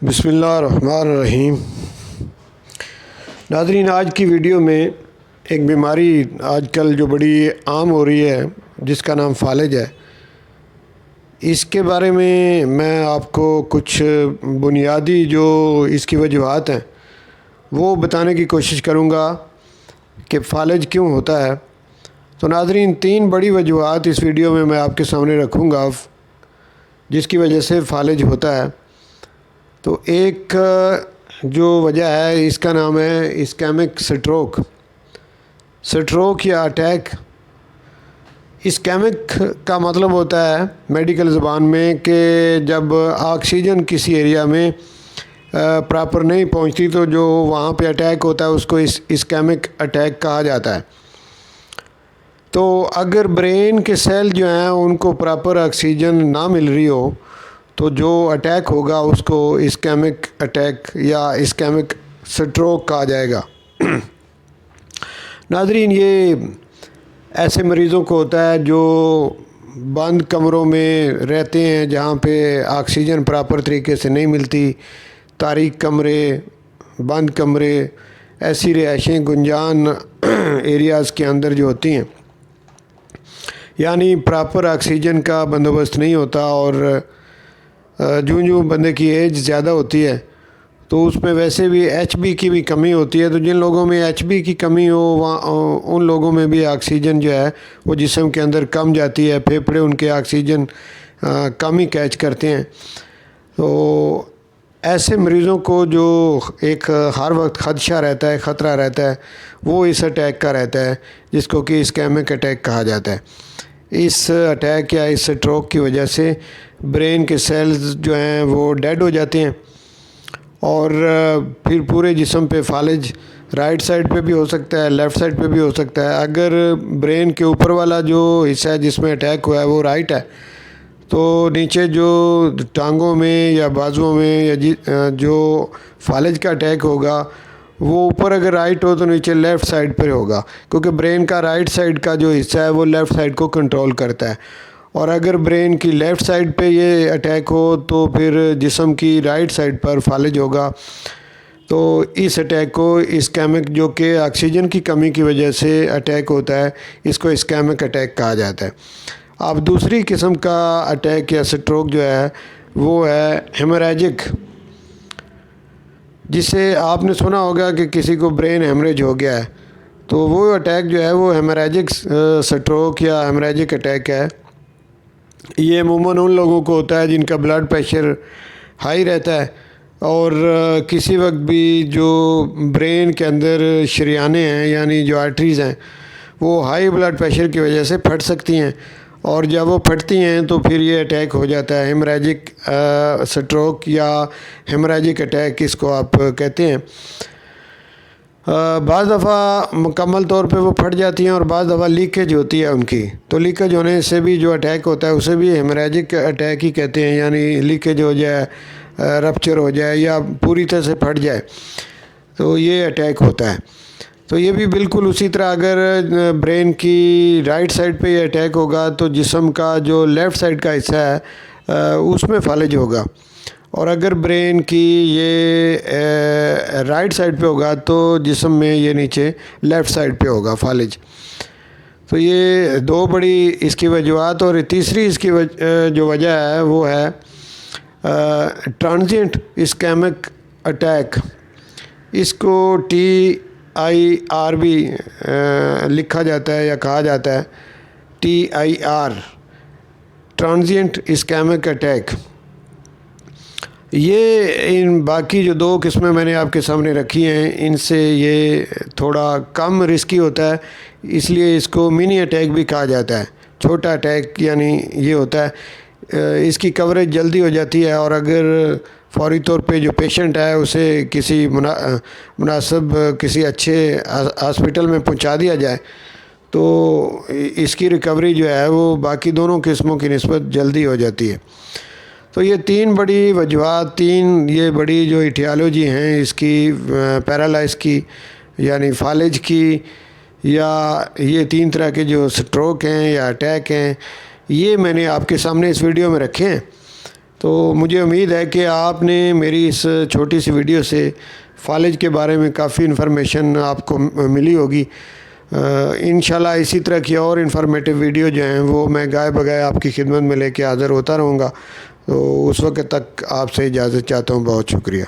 बिस्मिल्लाहिर्रहमानिर्रहीम। नाज़रीन, आज की वीडियो में एक बीमारी आजकल जो बड़ी आम हो रही है जिसका नाम फालिज है, इसके बारे में मैं आपको कुछ बुनियादी जो इसकी वजूहात हैं वो बताने की कोशिश करूँगा कि फालिज क्यों होता है। तो नाज़रीन, 3 बड़ी वजूहात इस वीडियो में मैं आपके सामने रखूँगा जिसकी वजह से फालिज होता है। तो एक जो वजह है इसका नाम है इस्केमिक स्ट्रोक या अटैक। इस्केमिक का मतलब होता है मेडिकल ज़बान में कि जब ऑक्सीजन किसी एरिया में प्रॉपर नहीं पहुंचती तो जो वहाँ पे अटैक होता है उसको इस्केमिक अटैक कहा जाता है। तो अगर ब्रेन के सेल जो हैं उनको प्रॉपर ऑक्सीजन ना मिल रही हो तो जो अटैक होगा उसको इस्केमिक अटैक या इस्केमिक स्ट्रोक कहा जाएगा। नाज़रीन, ये ऐसे मरीज़ों को होता है जो बंद कमरों में रहते हैं जहाँ पे ऑक्सीजन प्रॉपर तरीके से नहीं मिलती, तारीक कमरे, बंद कमरे, ऐसी रिहायशें गुंजान एरियाज़ के अंदर जो होती हैं, यानी प्रॉपर ऑक्सीजन का बंदोबस्त नहीं होता। और जो बंदे की एज ज़्यादा होती है तो उसमें वैसे भी HB की भी कमी होती है। तो जिन लोगों में HB की कमी हो वहाँ उन लोगों में भी ऑक्सीजन जो है वो जिस्म के अंदर कम जाती है, फेफड़े उनके ऑक्सीजन कम ही कैच करते हैं। तो ऐसे मरीज़ों को जो एक हर वक्त ख़दशा रहता है, ख़तरा रहता है, वो इस अटैक का रहता है जिसको कि इस्केमिक अटैक कहा जाता है। इस अटैक या इस स्ट्रोक की वजह से ब्रेन के सेल्स जो हैं वो डेड हो जाते हैं और फिर पूरे जिस्म पे फालिज राइट साइड पे भी हो सकता है, लेफ़्ट साइड पे भी हो सकता है। अगर ब्रेन के ऊपर वाला जो हिस्सा है जिसमें अटैक हुआ है वो राइट है तो नीचे जो टांगों में या बाजुओं में या जो फालिज का अटैक होगा वो ऊपर अगर राइट हो तो नीचे लेफ़्ट साइड पर होगा, क्योंकि ब्रेन का राइट साइड का जो हिस्सा है वो लेफ़्ट साइड को कंट्रोल करता है। और अगर ब्रेन की लेफ़्ट साइड पे ये अटैक हो तो फिर जिस्म की राइट साइड पर फालिज होगा। तो इस अटैक को इस्केमिक, जो कि ऑक्सीजन की कमी की वजह से अटैक होता है, इसको इस्केमिक अटैक कहा जाता है। अब दूसरी किस्म का अटैक या स्ट्रोक जो है वो है हेमोरेजिक, जिसे आपने सुना होगा कि किसी को ब्रेन हेमरेज हो गया है। तो वो अटैक जो है वो हेमोरेजिक स्ट्रोक या हेमरेजिक अटैक है। ये अमूमन उन लोगों को होता है जिनका ब्लड प्रेशर हाई रहता है और किसी वक्त भी जो ब्रेन के अंदर शरियानें हैं यानी जो आर्टरीज़ हैं वो हाई ब्लड प्रेशर की वजह से फट सकती हैं, और जब वो फटती हैं तो फिर ये अटैक हो जाता है, हेमरेजिक स्ट्रोक या हेमरेजिक अटैक इसको आप कहते हैं। बाज़ दफ़ा मुकम्मल तौर पे वो फट जाती हैं और बाज़ दफ़ा लीकेज होती है उनकी। तो लीकेज होने से भी जो अटैक होता है उसे भी हेमरेजिक अटैक ही कहते हैं, यानी लीकेज हो जाए, रप्चर हो जाए या पूरी तरह से फट जाए तो ये अटैक होता है। तो ये भी बिल्कुल उसी तरह अगर ब्रेन की राइट साइड पे ये अटैक होगा तो जिस्म का जो लेफ़्ट साइड का हिस्सा है उसमें फालिज होगा, और अगर ब्रेन की ये राइट साइड पे होगा तो जिस्म में ये नीचे लेफ़्ट साइड पे होगा फालिज। तो ये 2 बड़ी इसकी वजूहात। और तीसरी इसकी जो वजह है वो है ट्रांजिएंट इस्केमिक अटैक। इसको TIR भी लिखा जाता है या कहा जाता है, TIR, ट्रांजिएंट इस्केमिक अटैक। ये इन बाकी जो 2 किस्में मैंने आपके सामने रखी हैं इनसे ये थोड़ा कम रिस्की होता है, इसलिए इसको मिनी अटैक भी कहा जाता है। छोटा अटैक यानी ये होता है, इसकी कवरेज जल्दी हो जाती है, और अगर फौरी तौर पे जो पेशेंट है उसे किसी मुनासिब किसी अच्छे हॉस्पिटल में पहुंचा दिया जाए तो इसकी रिकवरी जो है वो बाकी दोनों किस्मों की निस्बत जल्दी हो जाती है। तो ये 3 बड़ी वजूहात, 3 ये बड़ी जो इटियोलॉजी हैं इसकी, पैरालाइज की यानी फालिज की, या ये 3 तरह के जो स्ट्रोक हैं या अटैक हैं, ये मैंने आपके सामने इस वीडियो में रखे हैं تو مجھے امید ہے کہ آپ نے میری اس چھوٹی سی ویڈیو سے فالج کے بارے میں کافی انفارمیشن آپ کو ملی ہوگی۔ انشاءاللہ اسی طرح کی اور انفارمیٹیو ویڈیو جو ہیں وہ میں گائے بگائے آپ کی خدمت میں لے کے حاضر ہوتا رہوں گا۔ تو اس وقت تک آپ سے اجازت چاہتا ہوں۔ بہت شکریہ۔